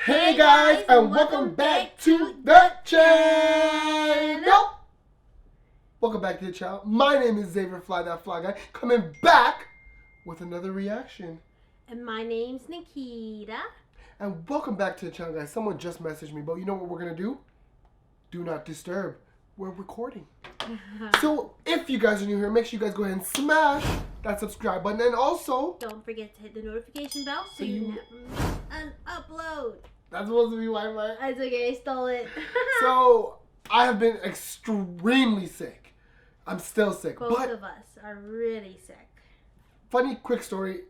Hey guys, and welcome back to the channel. Welcome back to the channel. My name is Zavier, Fly That Fly Guy, coming back with another reaction. And my name's Nikkida. And welcome back to the channel, guys. Someone just messaged me, but you know what we're gonna do? Do not disturb. We're recording. So if you guys are new here, make sure you guys go ahead and smash that subscribe button, and also don't forget to hit the notification bell so you never miss an upload. That's supposed to be Wi-Fi. That's okay, I stole it. So I have been extremely sick. I'm still sick. Both of us are really sick. Funny quick story,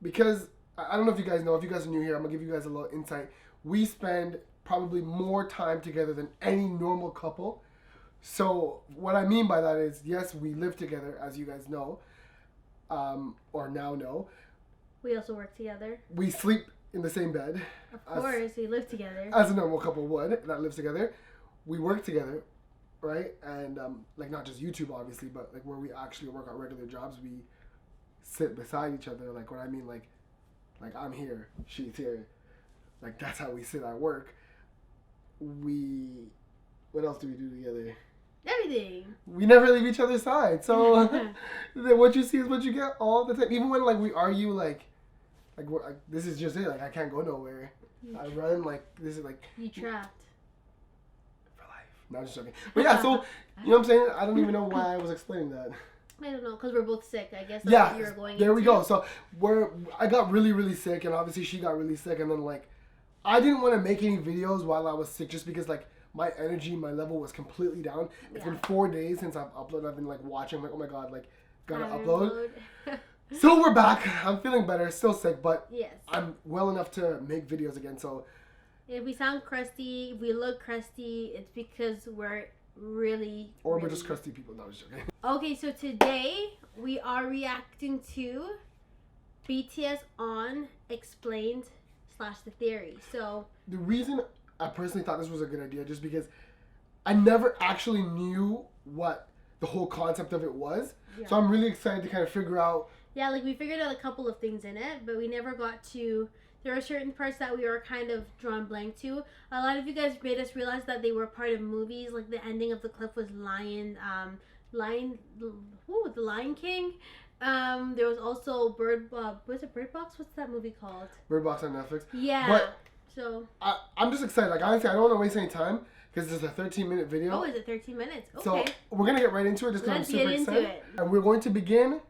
because I don't know if you guys know, if you guys are new here, I'm gonna give you guys a little insight. We spend probably more time together than any normal couple. So what I mean by that is, yes, we live together, as you guys know, or now know. We also work together. We sleep in the same bed. Of course, we live together. As a normal couple would, that lives together. We work together, right? And like not just YouTube, obviously, but like where we actually work our regular jobs, we sit beside each other. Like what I mean, like I'm here, she's here. Like that's how we sit at work. What else do we do together? Everything. We never leave each other's side. So what you see is what you get all the time. Even when like we argue, like this is just it. Like I can't go nowhere. I run like this is like you trapped for life. No, I'm just joking. But yeah, so you know what I'm saying. I don't even know why I was explaining that. I don't know, because we're both sick. I guess that's yeah. what you were going there into. We go. So I got really sick, and obviously she got really sick, and then like I didn't want to make any videos while I was sick, just because like my energy, my level was completely down. It's been 4 days since I've uploaded. I've been like watching, like oh my god, like gotta upload. So we're back. I'm feeling better. Still sick, but yes, I'm well enough to make videos again. So if we sound crusty, if we look crusty, it's because we're really we're just crusty people. No, I was joking. Okay, so today we are reacting to BTS on Explained / The Theory. So the reason I personally thought this was a good idea, just because I never actually knew what the whole concept of it was. Yeah. So I'm really excited to kind of figure out. Yeah, like we figured out a couple of things in it, but we never got to. There are certain parts that we were kind of drawn blank to. A lot of you guys made us realize that they were part of movies. Like the ending of the clip was The Lion King. There was also Bird Box. What's that movie called? Bird Box on Netflix. Yeah. But so I'm just excited. Like honestly, I don't want to waste any time because this is a 13-minute video. Oh, is it 13 minutes? Okay. So we're gonna get right into it. Just because I'm super excited. And we're going to begin.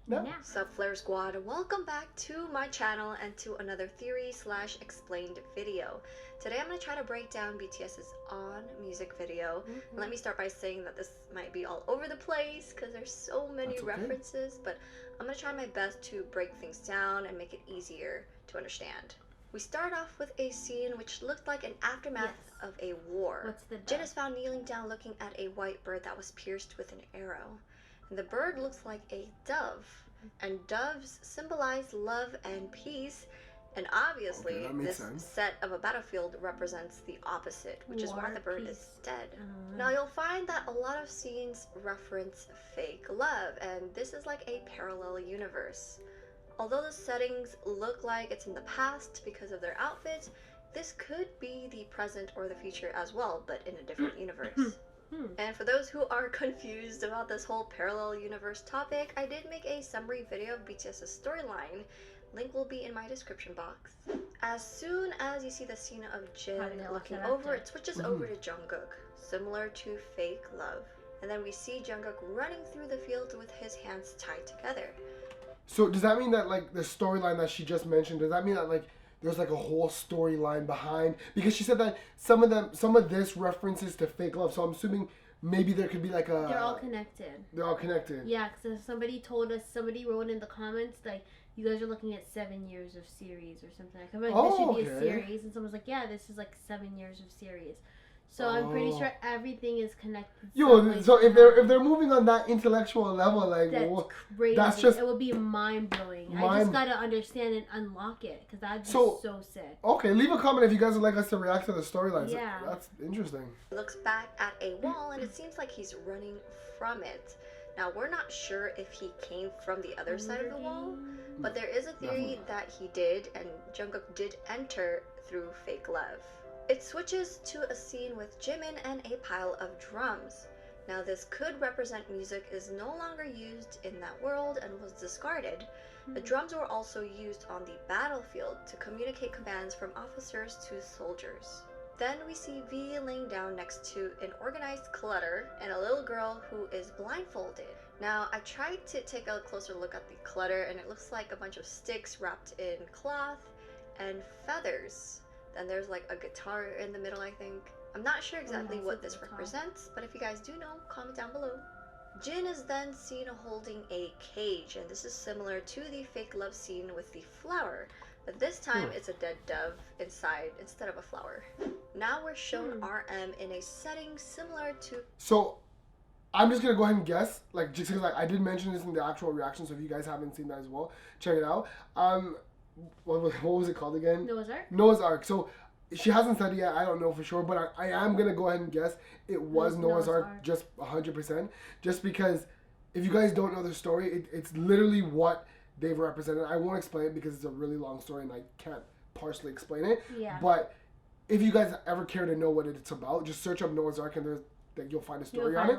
Yeah. What's up, Flare Squad? Welcome back to my channel and to another theory / explained video. Today I'm going to try to break down BTS's On music video. Let me start by saying that this might be all over the place because there's so many references, but I'm going to try my best to break things down and make it easier to understand. We start off with a scene which looked like an aftermath of a war. Jin is found kneeling down looking at a white bird that was pierced with an arrow. The bird looks like a dove, and doves symbolize love and peace, and obviously this set of a battlefield represents the opposite, which is why the bird is dead. Now you'll find that a lot of scenes reference fake love, and this is like a parallel universe. Although the settings look like it's in the past because of their outfits, this could be the present or the future as well, but in a different universe. And for those who are confused about this whole parallel universe topic, I did make a summary video of BTS's storyline. Link will be in my description box. As soon as you see the scene of Jin looking over, it switches over to Jungkook, similar to Fake Love. And then we see Jungkook running through the field with his hands tied together. So does that mean that like the storyline that she just mentioned, does that mean that like there's like a whole storyline behind? Because she said that some of this references to Fake Love, so I'm assuming maybe there could be like a... They're all connected. They're all connected. Yeah, because somebody told us, somebody wrote in the comments, like, you guys are looking at 7 years of series or something. Like, I'm like, this should be a series. And someone's like, yeah, this is like 7 years of series. So I'm pretty sure everything is connected. Yo, so if they're moving on that intellectual level, like that's crazy. That's just, it would be mind blowing. I just gotta understand and unlock it because that'd be so sick. Okay, leave a comment if you guys would like us to react to the storylines. Yeah, that's interesting. He looks back at a wall and it seems like he's running from it. Now we're not sure if he came from the other side of the wall, but there is a theory that he did, and Jungkook did enter through fake love. It switches to a scene with Jimin and a pile of drums. Now this could represent music is no longer used in that world and was discarded. The drums were also used on the battlefield to communicate commands from officers to soldiers. Then we see V laying down next to an organized clutter and a little girl who is blindfolded. Now I tried to take a closer look at the clutter and it looks like a bunch of sticks wrapped in cloth and feathers. Then there's like a guitar in the middle, I think. I'm not sure exactly what this represents, but if you guys do know, comment down below. Jin is then seen holding a cage, and this is similar to the fake love scene with the flower, but this time it's a dead dove inside instead of a flower. Now we're shown RM in a setting similar to... So, I'm just gonna go ahead and guess, like, just because I did mention this in the actual reaction, so if you guys haven't seen that as well, check it out. What was it called again? Noah's Ark? Noah's Ark. So, she hasn't said it yet, I don't know for sure, but I am going to go ahead and guess it was Noah's Ark, just 100%. Just because, if you guys don't know the story, it's literally what they've represented. I won't explain it because it's a really long story and I can't partially explain it. Yeah. But if you guys ever care to know what it's about, just search up Noah's Ark and you'll find a story on it.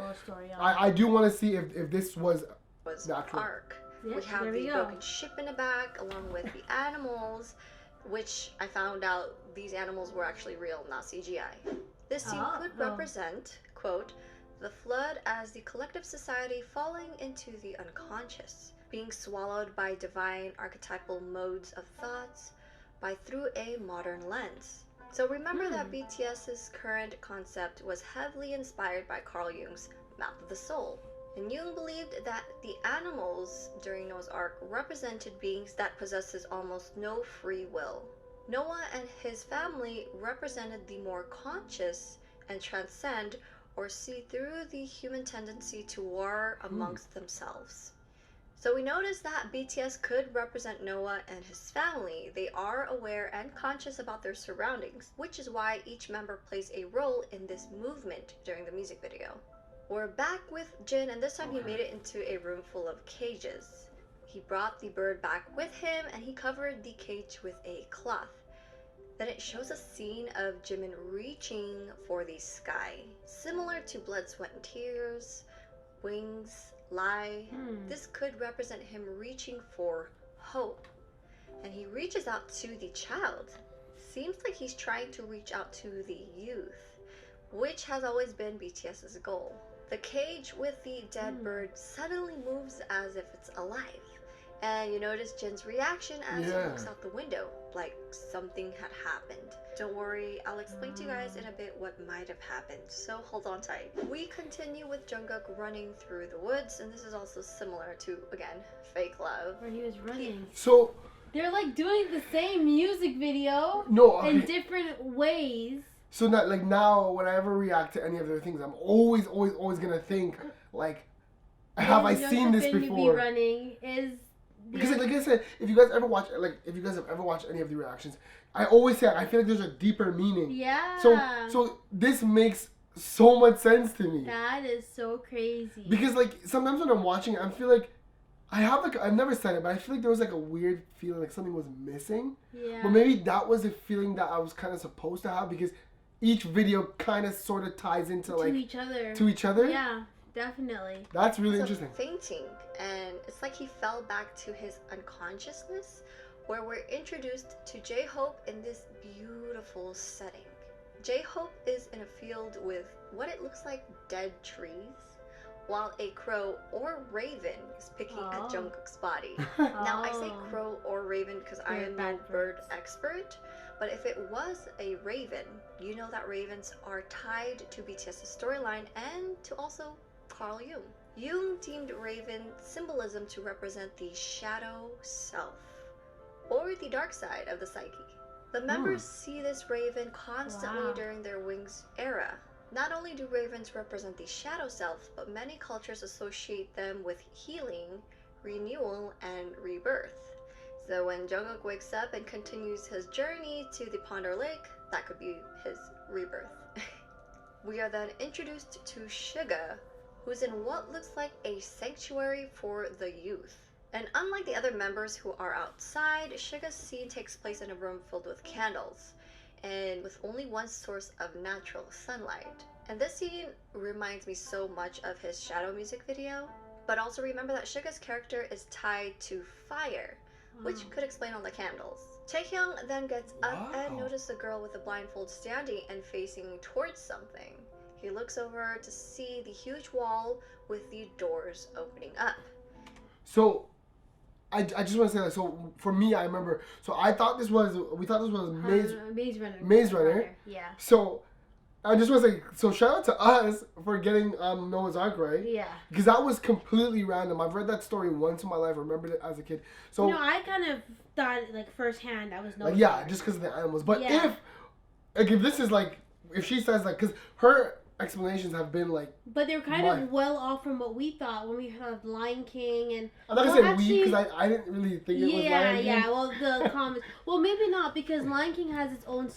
I do want to see if this was the actual Ark. Yeah, we have the broken ship in the back along with the animals, which I found out these animals were actually real, not CGI. This scene could represent, quote, the flood as the collective society falling into the unconscious, being swallowed by divine archetypal modes of thoughts through a modern lens. So remember that BTS's current concept was heavily inspired by Carl Jung's Map of the Soul. And Jung believed that the animals during Noah's Ark represented beings that possesses almost no free will. Noah and his family represented the more conscious and transcend or see through the human tendency to war amongst themselves. So we notice that BTS could represent Noah and his family. They are aware and conscious about their surroundings, which is why each member plays a role in this movement during the music video. We're back with Jin, and this time he made it into a room full of cages. He brought the bird back with him and he covered the cage with a cloth. Then it shows a scene of Jimin reaching for the sky. Similar to Blood, Sweat and Tears, Wings, Lie, this could represent him reaching for hope. And he reaches out to the child. Seems like he's trying to reach out to the youth, which has always been BTS's goal. The cage with the dead bird suddenly moves as if it's alive. And you notice Jin's reaction as he looks out the window, like something had happened. Don't worry, I'll explain to you guys in a bit what might have happened, so hold on tight. We continue with Jungkook running through the woods, and this is also similar to, again, fake love. Where he was running. So... They're like doing the same music video in different ways. So that now, when I ever react to any of their things, I'm always gonna think like, have I seen this before? Because like I said, if you guys have ever watched any of the reactions, I always say I feel like there's a deeper meaning. Yeah. So this makes so much sense to me. That is so crazy. Because like sometimes when I'm watching, I feel like I've never said it, but I feel like there was like a weird feeling like something was missing. Yeah. But maybe that was a feeling that I was kind of supposed to have because each video kind of sort of ties into to each other. Yeah, definitely. That's really interesting. Fainting, and it's like he fell back to his unconsciousness, where we're introduced to J-Hope in this beautiful setting. J-Hope is in a field with what it looks like dead trees, while a crow or raven is picking at Jungkook's body. Now I say crow or raven because I am no bird expert, but if it was a raven, you know that ravens are tied to BTS's storyline and to also Carl Jung. Jung deemed raven symbolism to represent the shadow self, or the dark side of the psyche. The members see this raven constantly during their Wings era. Not only do ravens represent the shadow self, but many cultures associate them with healing, renewal, and rebirth. So when Jungkook wakes up and continues his journey to the Ponder Lake, that could be his rebirth. We are then introduced to Suga, who's in what looks like a sanctuary for the youth. And unlike the other members who are outside, Suga's scene takes place in a room filled with candles. and with only one source of natural sunlight. And this scene reminds me so much of his Shadow music video. But also remember that Suga's character is tied to fire, which could explain all the candles. Taehyung then gets up and notices the girl with the blindfold standing and facing towards something. He looks over to see the huge wall with the doors opening up. So, I just want to say that. So for me, I remember. So we thought this was Maze Runner. Maze Runner. Yeah. So I just want to say, so shout out to us for getting Noah's Ark right. Yeah. Because that was completely random. I've read that story once in my life. I remembered it as a kid. So I kind of thought like firsthand I was Noah's Ark. Ark. Just because of the animals. But if this is like, if she says like, because her explanations have been like, but they're kind of well off from what we thought when we heard Lion King and. I'm not gonna say we because I didn't really think it was Lion King. Yeah. Well, the comments. Well, maybe not because Lion King has its own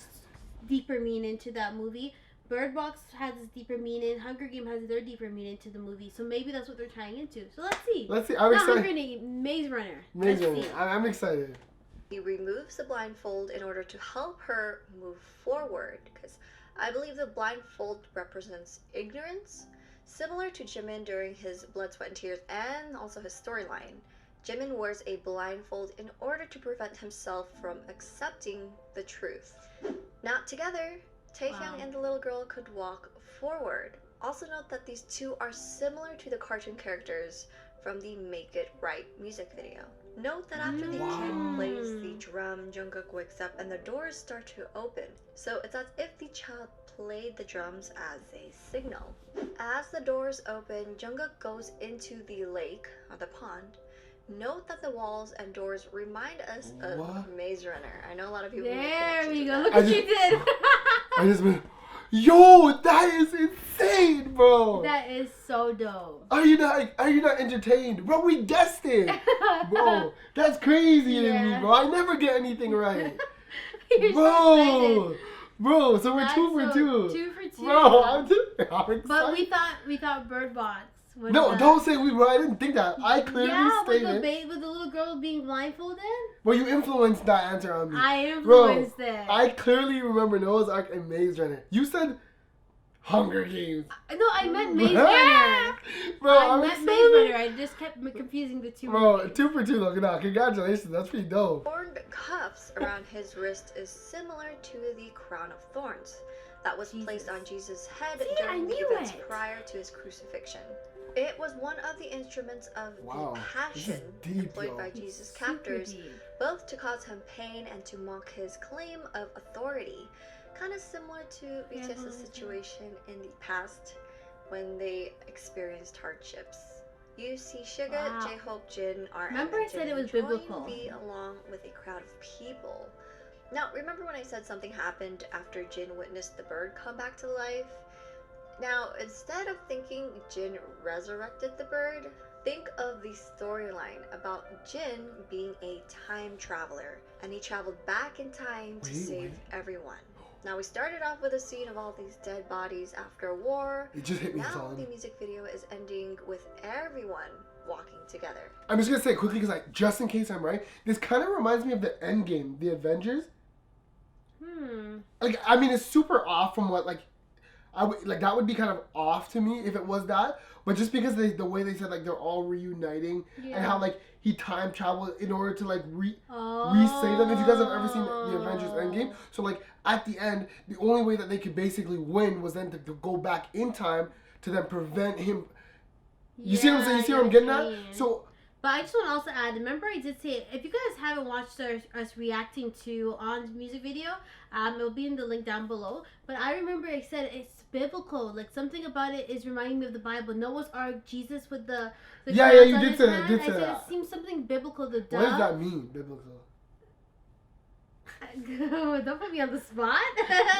deeper meaning to that movie. Bird Box has its deeper meaning. Hunger Game has their deeper meaning to the movie. So maybe that's what they're tying into. So let's see. I'm excited. Hunger Game, Maze Runner. Maze Runner. I'm excited. He removes the blindfold in order to help her move forward because I believe the blindfold represents ignorance, similar to Jimin during his Blood, Sweat, and Tears and also his storyline. Jimin wears a blindfold in order to prevent himself from accepting the truth. Now together, Taehyung and the little girl could walk forward. Also note that these two are similar to the cartoon characters from the Make It Right music video. Note that after the kid plays the drum, Jungkook wakes up and the doors start to open. So it's as if the child played the drums as a signal. As the doors open, Jungkook goes into the lake, or the pond. Note that the walls and doors remind us of Maze Runner. I know a lot of people make There we connections go. to Look that. what you did. I just been, yo, that is insane, bro. That is so dope. Are you not entertained, bro? We guessed it, bro. That's crazy to me, bro. I never get anything right, You're bro. So excited. Bro, so we're That's 2 for 2. 2 for 2. Bro, I'm excited. But we thought Bird Box. No, don't say we were. I didn't think that. I clearly stated. With the little girl being blindfolded. Well, you influenced that answer on me. I influenced it. I clearly remember Noah's Ark and Maze Runner. You said Hunger Games. No, I meant Maze Runner. Bro, I meant Maze Runner. I just kept confusing the two. Bro, 2 for 2 though. Nah, congratulations. That's pretty dope. Thorned cuffs around his wrist is similar to the crown of thorns that was placed on Jesus' head during the events prior to his crucifixion. It was one of the instruments of the passion employed by Jesus' captors, both to cause him pain and to mock his claim of authority. Kind of similar to BTS's situation in the past when they experienced hardships. You see Suga, J-Hope, Jin, RM, Remember I said it was biblical. B along with a crowd of people. Now, remember when I said something happened after Jin witnessed the bird come back to life? Now, instead of thinking Jin resurrected the bird, think of the storyline about Jin being a time traveler, and he traveled back in time to save everyone. Now, we started off with a scene of all these dead bodies after a war. It just hit me. Now, the music video is ending with everyone walking together. I'm just gonna say it quickly because, like, just in case I'm right, this kind of reminds me of the Endgame, the Avengers. Like, I mean, it's super off from what, like, that would be kind of off to me if it was that. But just because the way they said, like, they're all reuniting and how, like, he time traveled in order to, like, re-save them. If you guys have ever seen the Avengers Endgame. So, like, at the end, the only way that they could basically win was then to go back in time to then prevent him. You see what I'm saying? You see what I'm getting at? So... But I just want to also add, remember I did say, if you guys haven't watched us reacting to On's music video, it'll be in the link down below. But I remember I said it's biblical. Like, something about it is reminding me of the Bible. Noah's Ark, Jesus with the yeah, you did say that. I said it seems something biblical. The dove. What does that mean, biblical? Don't put me on the spot.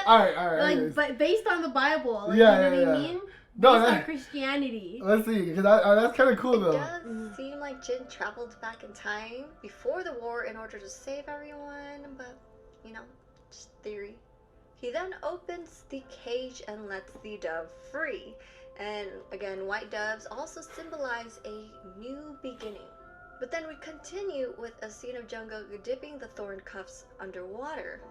all right. Like, but based on the Bible. Like, you know what I mean? No, based on Christianity. Let's see, because that's kind of cool, though. It does seem like Jin traveled back in time before the war in order to save everyone, but, you know, just theory. He then opens the cage and lets the dove free. And, again, white doves also symbolize a new beginning. But then we continue with a scene of Jungkook dipping the thorn cuffs underwater.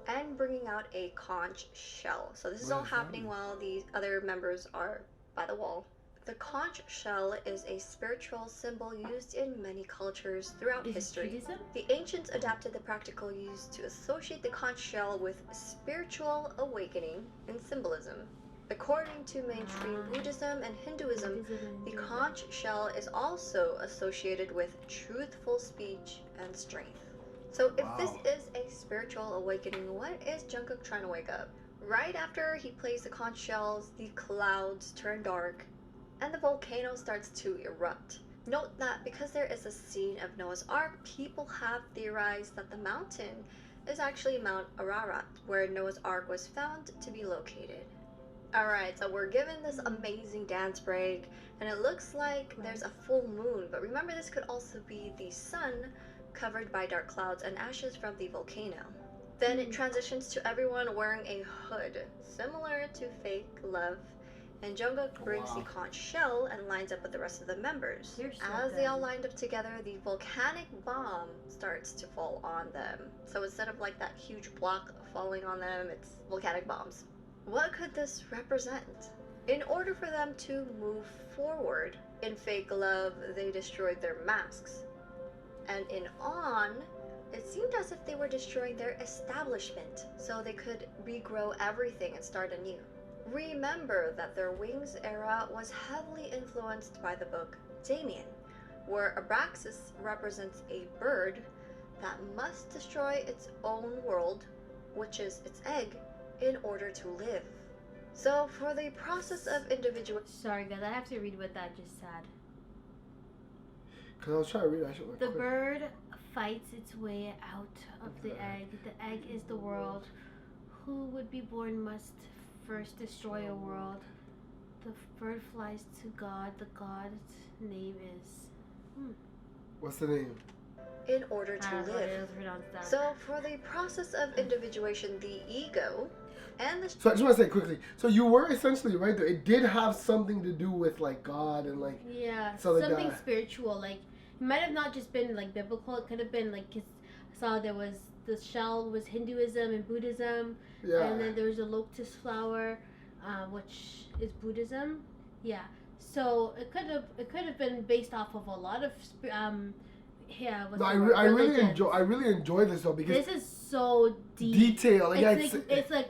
and bringing out a conch shell. So this is all happening while the other members are by the wall. The conch shell is a spiritual symbol used in many cultures throughout history. Buddhism? The ancients adapted the practical use to associate the conch shell with spiritual awakening and symbolism. According to mainstream Buddhism and Hinduism, the conch shell is also associated with truthful speech and strength. So if this is a spiritual awakening, what is Jungkook trying to wake up? Right after he plays the conch shells, the clouds turn dark and the volcano starts to erupt. Note that because there is a scene of Noah's Ark, people have theorized that the mountain is actually Mount Ararat, where Noah's Ark was found to be located. Alright, so we're given this amazing dance break, and it looks like there's a full moon, but remember this could also be the sun covered by dark clouds and ashes from the volcano. Then it transitions to everyone wearing a hood, similar to Fake Love, and Jungkook brings the conch shell and lines up with the rest of the members. As they all lined up together, the volcanic bomb starts to fall on them. So instead of like that huge block falling on them, it's volcanic bombs. What could this represent? In order for them to move forward, in Fake Love, they destroyed their masks. And in On, it seemed as if they were destroying their establishment so they could regrow everything and start anew. Remember that their Wings era was heavily influenced by the book Damien, where Abraxas represents a bird that must destroy its own world, which is its egg, in order to live. So for the process of individual... Sorry guys, I have to read what that just said. Because I was trying to read that shit. The bird fights its way out of the egg. The egg is the world. Who would be born must first destroy a world. The bird flies to God. The God's name is... What's the name? In order to live. So for the process of individuation, the ego and the... So I just want to say quickly. So you were essentially right there. It did have something to do with like God and like... Yeah, something spiritual. Like, it might have not just been like biblical. It could have been like... Cause I saw there was... The shell was Hinduism and Buddhism. Yeah. And then there was a lotus flower, which is Buddhism. Yeah. So it could have been based off of a lot of yeah. No, I really enjoy this though because this is so detailed. Like, it's like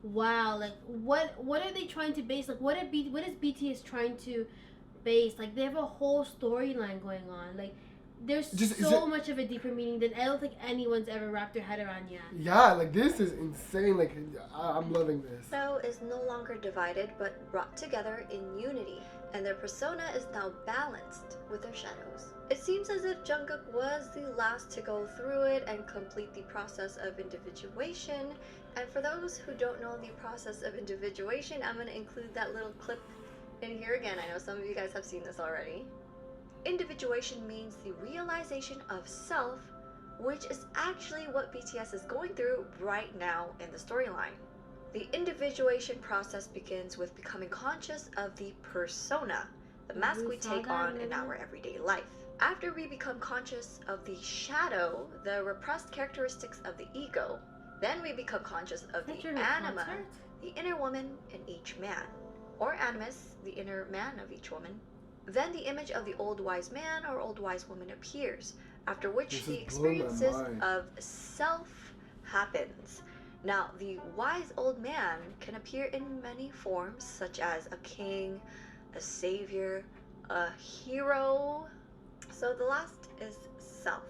wow. Like what are they trying to base? Like what is BTS trying to base? Like they have a whole storyline going on. Like. There's so much of a deeper meaning than I don't think anyone's ever wrapped their head around yet. Yeah, like this is insane. Like I'm loving this. So is no longer divided but brought together in unity, and their persona is now balanced with their shadows. It seems as if Jungkook was the last to go through it and complete the process of individuation. And for those who don't know the process of individuation, I'm going to include that little clip in here again. I know some of you guys have seen this already. Individuation means the realization of self, which is actually what BTS is going through right now in the storyline. The individuation process begins with becoming conscious of the persona, the mask we take on in our everyday life. After we become conscious of the shadow, the repressed characteristics of the ego, then we become conscious of the anima, the inner woman in each man, or animus, the inner man of each woman. Then the image of the old wise man or old wise woman appears, after which the experiences of self happens. Now, the wise old man can appear in many forms, such as a king, a savior, a hero. So the last is self.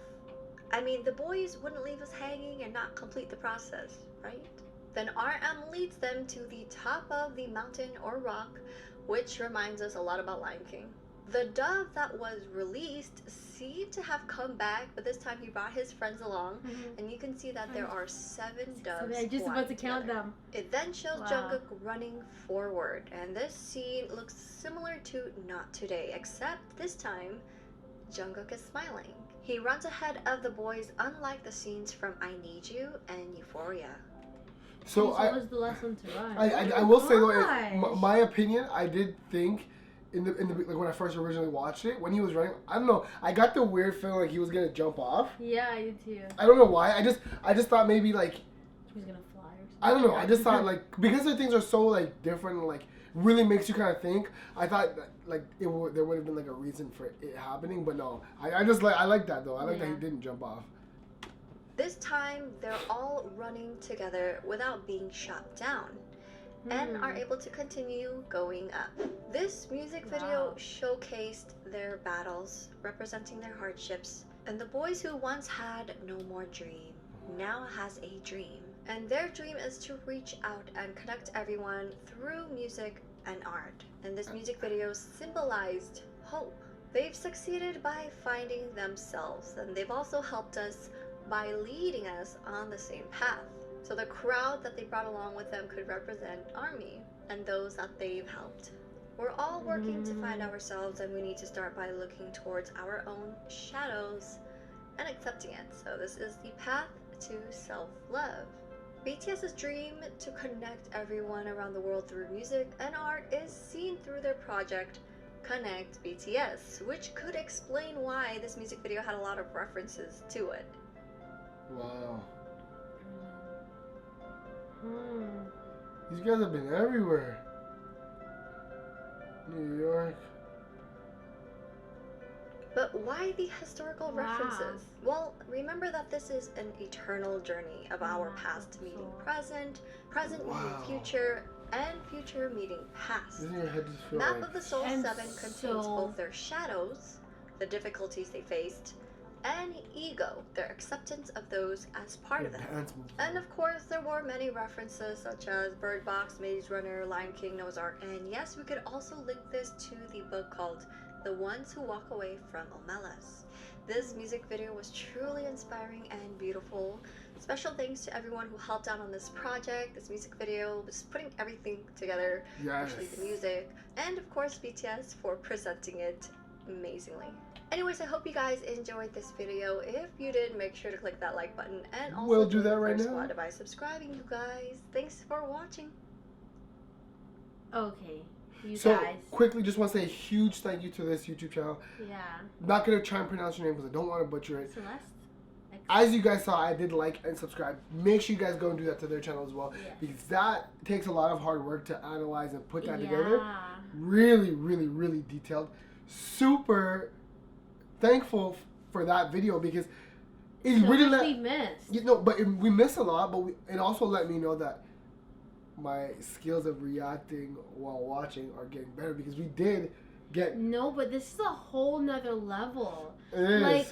I mean, the boys wouldn't leave us hanging and not complete the process, right? Then RM leads them to the top of the mountain or rock, which reminds us a lot about Lion King. The dove that was released seemed to have come back, but this time he brought his friends along, and you can see that there are 7 doves. I'm just about to count them. It then shows Jungkook running forward, and this scene looks similar to Not Today, except this time Jungkook is smiling. He runs ahead of the boys, unlike the scenes from I Need You and Euphoria. So was the last one to run. I will say though, my opinion, I did think. In the like when I first originally watched it, when he was running, I don't know, I got the weird feeling like he was gonna jump off. Yeah, I did too. I don't know why. I just thought maybe like he was gonna I don't know. I just thought like because the things are so like different, and, like really makes you kind of think. I thought that, like there would have been like a reason for it happening, but no. I just like I like that though. I like that he didn't jump off. This time, they're all running together without being shot down and are able to continue going up. This music video showcased their battles, representing their hardships, and the boys who once had no more dream now has a dream. And their dream is to reach out and connect everyone through music and art. And this music video symbolized hope. They've succeeded by finding themselves, and they've also helped us by leading us on the same path. So the crowd that they brought along with them could represent ARMY and those that they've helped. We're all working to find ourselves, and we need to start by looking towards our own shadows and accepting it. So this is the path to self-love. BTS's dream to connect everyone around the world through music and art is seen through their project Connect BTS, which could explain why this music video had a lot of references to it. Wow. These guys have been everywhere. New York. But why the historical references? Well, remember that this is an eternal journey of our past meeting present, present meeting future, and future meeting past. Doesn't your head just feel Map like... of the Soul 7 contains both their shadows, the difficulties they faced, and ego, their acceptance of those as part of them. And of course, there were many references such as Bird Box, Maze Runner, Lion King, Noah's Ark, and yes, we could also link this to the book called The Ones Who Walk Away from Omelas. This music video was truly inspiring and beautiful. Special thanks to everyone who helped out on this project. This music video was putting everything together, especially the music, and of course BTS for presenting it amazingly. Anyways, I hope you guys enjoyed this video. If you did, make sure to click that like button and also we'll do that right now by subscribing, you guys. Thanks for watching. Okay, you so, guys. quickly, just want to say a huge thank you to this YouTube channel. Yeah. Not going to try and pronounce your name because I don't want to butcher it. Celeste? As you guys saw, I did like and subscribe. Make sure you guys go and do that to their channel as well. Yes. Because that takes a lot of hard work to analyze and put that together. Really, really, really detailed. Super thankful for that video because it so really we missed. You know, but we missed a lot, but it also let me know that my skills of reacting while watching are getting better because we did get... No, but this is a whole nother level. It is. Like,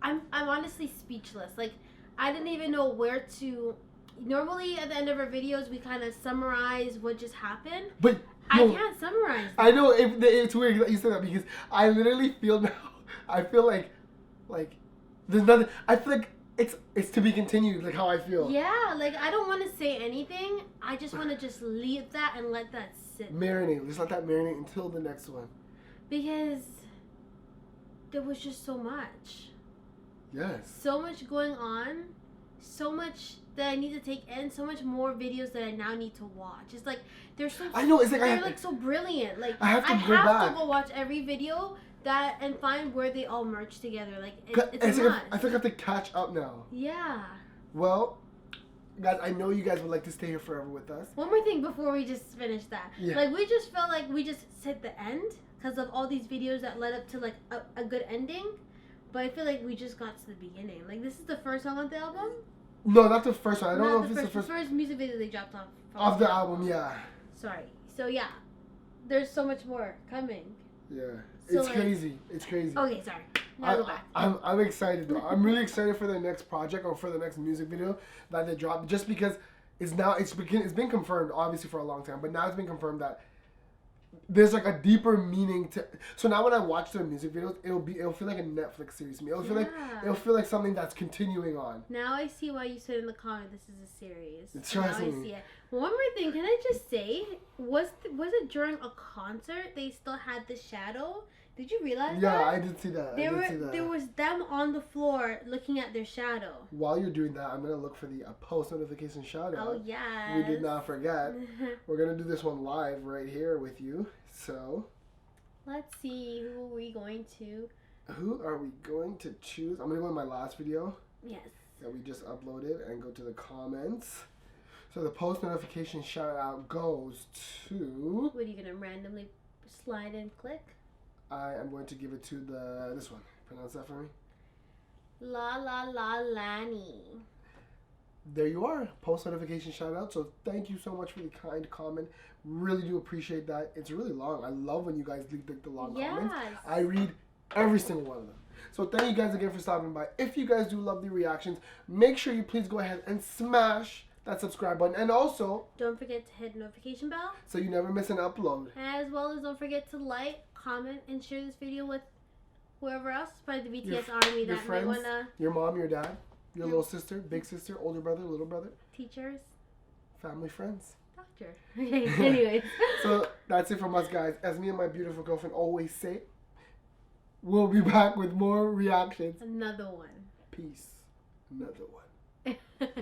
I'm honestly speechless. Like, I didn't even know where to... Normally, at the end of our videos, we kind of summarize what just happened. But I can't summarize that. I know, it's weird that you said that because I literally feel now... I feel like there's nothing. I feel like it's to be continued. Like how I feel. Yeah, like I don't want to say anything. I just want to just leave that and let that sit. Marinate. Just let that marinate until the next one. Because there was just so much. Yes. So much going on. So much that I need to take in. So much more videos that I now need to watch. It's like they're so. I know. It's like they're like so brilliant. Like I have to go watch every video. That and find where they all merge together. Like it's like not. I think I have to catch up now. Yeah. Well, guys, I know you guys would like to stay here forever with us. One more thing before we just finish that. Yeah. Like we just felt like we just hit the end because of all these videos that led up to like a good ending, but I feel like we just got to the beginning. Like this is the first song on the album. No, not the first one. I don't know if it's the first music video they dropped off. Of the album, yeah. Sorry. So yeah, there's so much more coming. Yeah. So it's crazy. It's crazy. Okay, sorry. Now go back. I'm excited though. I'm really excited for the next project or for the next music video that they drop. Just because it's been confirmed obviously for a long time, but now it's been confirmed that there's like a deeper meaning to. So now when I watch their music videos, it'll feel like a Netflix series to me. It'll feel like something that's continuing on. Now I see why you said in the comment this is a series. Trust me. Now I see it. One more thing, can I just say, was it during a concert they still had the shadow? Did you realize that? Yeah, I did see that. There was them on the floor looking at their shadow. While you're doing that, I'm going to look for the post notification shout out. Oh, yeah. We did not forget. We're going to do this one live right here with you. So, let's see, who are we going to choose? I'm going to go to my last video. Yes. That we just uploaded and go to the comments. So the post notification shout out goes to. What are you gonna randomly slide and click? I am going to give it to this one. Pronounce that for me. La La La Lani. There you are. Post notification shout out. So thank you so much for the kind comment. Really do appreciate that. It's really long. I love when you guys leave the long comments. I read every single one of them. So thank you guys again for stopping by. If you guys do love the reactions, make sure you please go ahead and smash that subscribe button. And also, don't forget to hit the notification bell. So you never miss an upload. As well as don't forget to like, comment, and share this video with whoever else, probably the BTS Army your that friends, might wanna. Your mom, your dad, your little sister, big sister, older brother, little brother. Teachers. Family, friends. Doctor. Okay, anyways. So that's it from us, guys. As me and my beautiful girlfriend always say, we'll be back with more reactions. Another one. Peace. Another one.